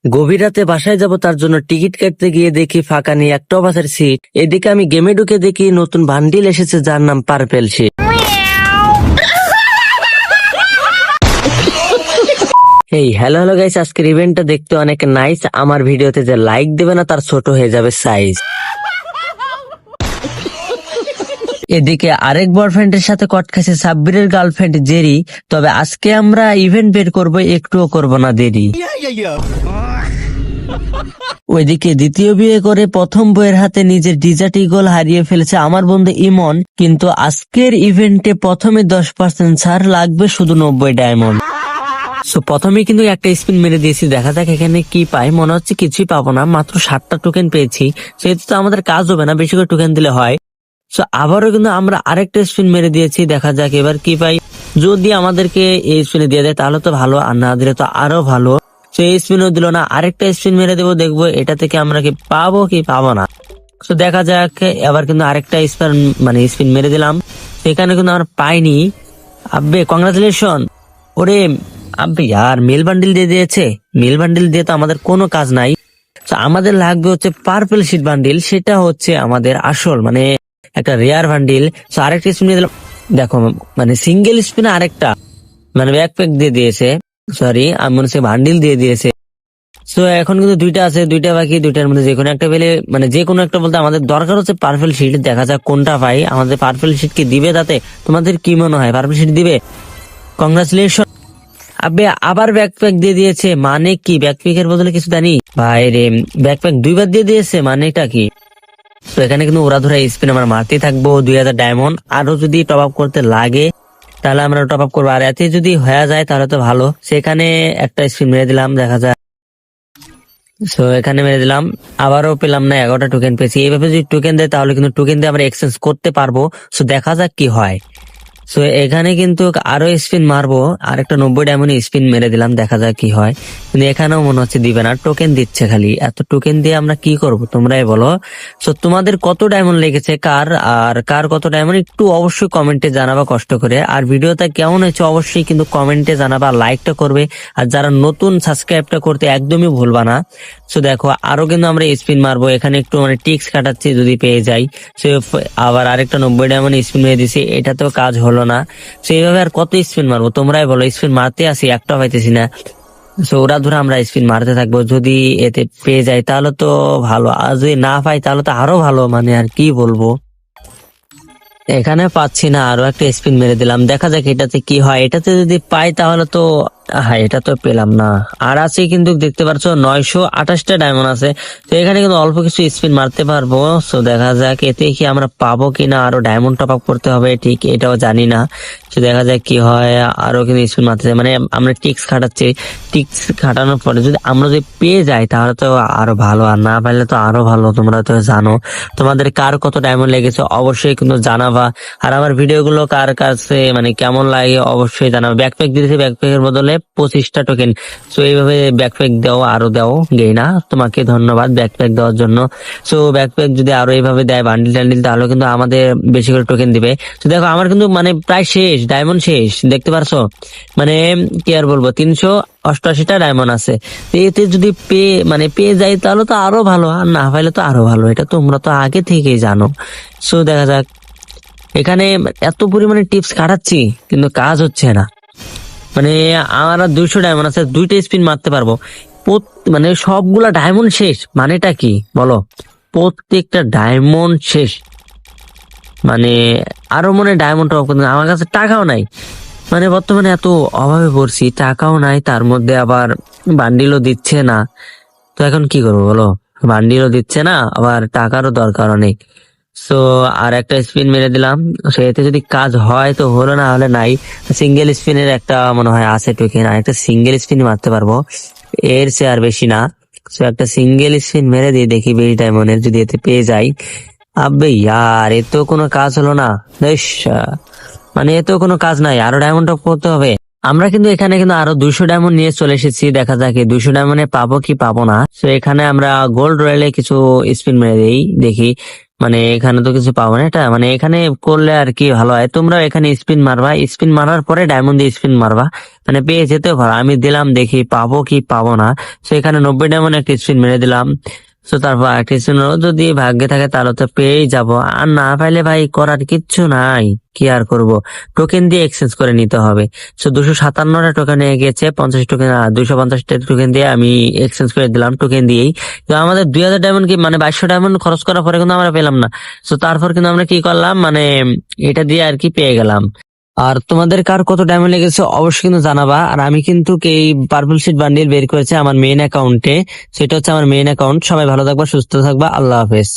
গভীর রাতে বাসায় যাব, তার জন্য টিকিট কাটতে গিয়ে দেখি ফাঁকা নেই একটাও বাসের সিট। এদিকে আমি গেমে ঢুকে দেখি নতুন বান্ডিল এসেছে যার নাম পার্পেল শিট। এই হ্যালো গাইস, আজকের ইভেন্টটা দেখতে অনেক নাইস। আমার ভিডিওতে যে লাইক দেবে না তার ছোট হয়ে যাবে সাইজ। এদিকে আরেক বয়ফ্রেন্ডের সাথে কট খাইছে সাব্বিরের গার্লফ্রেন্ড জেরি। তবে আজকে আমরা ইভেন্ট বের করব, একটুও করব না দেরি। ওইদিকে দ্বিতীয় বিয়ে করে প্রথম বইয়ের হাতে নিজের ডিজার্ট ইগল হারিয়ে ফেলেছে আমার বন্ধু ইমন। কিন্তু আজকের ইভেন্টে প্রথমে 10% ছাড়, লাগবে শুধু 90 ডায়মন্ড। সো প্রথমে কিন্তু একটা স্পিন মেরে দিয়েছি, দেখা যাক এখানে কি পাই। মনে হচ্ছে কিছুই পাবো না, মাত্র 7টা টোকেন পেয়েছি। সেহেতু তো আমাদের কাজ হবে না, বেশি করে টোকেন দিলে হয়। সো আবারও কিন্তু আমরা আরেকটা স্পিন মেরে দিয়েছি, দেখা যাক এবার কি পাই। যদি আমাদেরকে এই স্পিনে দিয়ে দেয় তাহলে তো ভালো, আর না দিলে তো আরো ভালো। সো এই স্পিনও দিল না, আরেকটা স্পিন মেরে দেবো, দেখবো এটা থেকে আমরা কি পাবো কি পাবো না। তো দেখা যাক, এবার কিন্তু আরেকটা স্পিন মেরে দিলাম, সেখানে কিন্তু আমরা পাইনি। আব্বে কংগ্রাচুলেশন। ওরে আব্বে আর মেল বান্ডিল দিয়ে দিয়েছে। মেল বান্ডিল দিয়ে তো আমাদের কোনো কাজ নাই। তো আমাদের লাগবে হচ্ছে পার্পল শিট বান্ডিল, সেটা হচ্ছে আমাদের আসল মানে একটা রেয়ার বান্ডিল। তো আরেকটা স্পিন দিয়ে দিলাম, দেখো মানে সিঙ্গেল স্পিনে আরেকটা মানে ব্যাকপ্যাক দিয়ে দিয়েছে, সরি আমি মনে হচ্ছে বান্ডিল দিয়ে দিয়েছে। সো এখন কিন্তু দুইটা আছে, দুইটা বাকি, দুইটার মধ্যে যে কোনো একটা পেলে মানে যে কোনো একটা বলতে আমাদের দরকার হচ্ছে পার্পল শিট। দেখা যাক কোনটা পাই। আমাদের পার্পল শিট কি দিবে, তাতে তোমাদের কি মনে হয় পার্পল শিট দিবে? কংগ্রাচুলেশন। আবে আবার ব্যাকপ্যাক দিয়ে দিয়েছে, মানে কি ব্যাকপ্যাকের বদলে কিছু জানি ভাই রে, ব্যাকপ্যাক দুইবার দিয়ে দিয়েছে, মানেটা কি? তো এখানে কিন্তু ওরা ধরে স্পিন আমরা মারতেই থাকবো। 2000 ডায়মন্ড আরো যদি টপ আপ করতে লাগে তাহলে আমরা টপ আপ করবো, আর এতে যদি হয়ে যায় তাহলে তো ভালো। সেখানে একটা স্পিন মেরে দিলাম, দেখা যায়। সো এখানে মেরে দিলাম, আবারও পেলাম না, 11টা টোকেন পেয়েছি। এইভাবে যদি টোকেন দেয় তাহলে কিন্তু টোকেন দিয়ে আমরা এক্সচেঞ্জ করতে পারবো। সো দেখা যাক কি হয়। সো এখানে কিন্তু আরো স্পিন মারবো, আর একটা 90 ডায়মন্ড স্পিন মেরে দিলাম, দেখা যাক কি হয়। কিন্তু এখানেও মনে হচ্ছে দিবে না, টোকেন দিচ্ছে খালি। এত টোকেন দিয়ে আমরা কি করব তোমরাই বলো। সো তোমাদের কত ডায়মন্ড লেগেছে কার, আর কার কত ডায়মন্ড একটু অবশ্যই কমেন্টে জানাবা কষ্ট করে। আর ভিডিওটা কেমন হয়েছে অবশ্যই কিন্তু কমেন্টে জানাবা, লাইকটা করবে। আর যারা নতুন সাবস্ক্রাইবটা করতে একদমই ভুলবা না। সো দেখো আরো কিন্তু আমরা স্পিন মারবো, এখানে একটু মানে টিক্স কাটাচ্ছি যদি পেয়ে যাই। সে আবার আরেকটা 90 ডায়মন্ড স্পিন মেরে দিছি, এটাতেও কাজ হলো না। সেইভাবে আর কত স্পিন মারবো তোমরাই বলো, স্পিন মারতে আসি একটা পাইতেছি না। সো ওরা ধরে আমরা স্পিন মারতে থাকবো, যদি এতে পেয়ে যাই তাহলে তো ভালো, আর যদি না পাই তাহলে তো আরো ভালো, মানে আর কি বলবো। এখানে পাচ্ছি না, আরো একটা স্পিন মেরে দিলাম, দেখা যাক এটাতে কি হয়। এটাতে যদি পাই তাহলে তো হ্যাঁ, এটা তো পেলাম না। আর আছে কিন্তু দেখতে পাচ্ছ 928টা ডায়মন্ড আছে। তো এখানে কিন্তু অল্প কিছু স্পিন মারতে পারবো। তো দেখা যাক এতে কি আমরা পাবো কিনা, আরো ডায়মন্ড টপ আপ করতে হবে, ঠিক এটাও জানি না। তো দেখা যাক কি হয়। আরো কিন্তু স্পিন মারতে মানে আমরা টিক্স খাটাচ্ছি, টিক্স খাটানোর পরে যদি আমরা যদি পেয়ে যাই তাহলে তো আরো ভালো, আর না পাইলে তো আরো ভালো। তোমরা তো জানো তোমাদের কার কত ডায়মন্ড লেগেছে অবশ্যই কিন্তু জানাবা। আর আমার ভিডিও গুলো কার কাছে মানে কেমন লাগে অবশ্যই জানাবো। ব্যাকপ্যাক দিয়েছি, ব্যাকপ্যাকের বদলে 25টা টোকেন। সো এইভাবে ব্যাকপ্যাক দাও, আরো দাও গেইনা, তোমাকে ধন্যবাদ ব্যাকপ্যাক দেওয়ার জন্য। সো ব্যাকপ্যাক যদি আরো এইভাবে দেয় বান্ডিল টান্ডিল তাহলে কিন্তু আমাদের বেশি করে টোকেন দিবে। তো দেখো আমার কিন্তু মানে প্রায় শেষ, ডায়মন্ড শেষ, দেখতে পারছো মানে কি আর বলবো, 388টা ডায়মন্ড আছে। তো এতে যদি পেয়ে যাই তাহলে তো আরো ভালো, আর না পাইলে তো আরো ভালো, এটা তোমরা তো আগে থেকেই জানো। সো দেখা যাক, এখানে এত পরিমাণে টিপস কাটাচ্ছি কিন্তু কাজ হচ্ছে না। মানে আমার 200 ডায়মন্ড আছে, 2টা স্পিন মারতে পারবো, মানে সবগুলা ডায়মন্ড শেষ, মানেটা কি বলো? প্রত্যেকটা ডায়মন্ড শেষ, মানে আরো মনে ডায়মন্ড টপ করতে আমার কাছে টাকাও নাই। মানে বর্তমানে এত অভাবে পড়ছি, টাকাও নাই, তার মধ্যে আবার বান্ডিলও দিচ্ছে না। তো এখন কি করবো বলো, বান্ডিলও দিচ্ছে না, আবার টাকারও দরকার অনেক। সো আর একটা স্পিন মেরে দিলাম, সেতে যদি কাজ হয় তো হলো, না হলে নাই। সিঙ্গেল স্পিনের একটা মনে হয় আছে টোকেন, আর একটা সিঙ্গেল স্পিন মারতে পারবো, এর সে আর বেশি না। সো একটা সিঙ্গেল স্পিন মেরে দিয়ে দেখি 20 ডায়মন্ডের যদি এতে পেয়ে যাই। আবে ইয়ার এ তো কোনো কাজ হলো না, বেশ মানে এ তো কোনো কাজ নাই, আরো ডায়মন্ড টপ করতে হবে। আমরা কিন্তু এখানে কিন্তু আরো 200 ডায়মন্ড নিয়ে চলে এসেছি, দেখা যাক 200 ডায়মন্ডে পাবো কি পাবো না। তো এখানে আমরা গোল্ড রয়েলে কিছু স্পিন মেরে দিই, দেখি মানে এখানে তো কিছু পাবো না, এটা মানে এখানে করলে আর কি ভালো হয়, তোমরা এখানে স্পিন মারবা, স্পিন মারার পরে ডায়মন্ড দিয়ে স্পিন মারবা, মানে পেয়ে যেতেও পারো। আমি দিলাম, দেখি পাবো কি পাবো না। তো এখানে 90 ডায়মন্ড একটা স্পিন মেরে দিলাম। তো তারপর একটা স্পিন, যদি ভাগ্যে থাকে তাহলে তো পেয়েই যাব, আর না পাইলে ভাই করার কিচ্ছু নাই, কি আর করব, টোকেন দিয়ে এক্সচেঞ্জ করে নিতে হবে। তো 257টা টোকেন হয়ে গেছে, 50 টোকেন 250টা টোকেন দিয়ে আমি এক্সচেঞ্জ করে দিলাম টোকেন দিয়েই। তো আমাদের 2000 ডায়মন্ড কি মানে 2200 ডায়মন্ড খরচ করার পরে কিন্তু আমরা পেলাম না। তো তারপর কিন্তু আমরা কি করলাম, মানে এটা দিয়ে আর কি পেয়ে গেলাম। আর তোমাদের কার কত ডায়মন্ড লেগেছে অবশ্যই কিন্তু জানাবা। আর আমি কিন্তু এই পার্পল শিট বান্ডিল বের করেছি আমার মেইন অ্যাকাউন্টে, সেটা হচ্ছে আমার মেইন অ্যাকাউন্ট। সবাই ভালো থাকবা, সুস্থ থাকবা, আল্লাহ হাফেজ।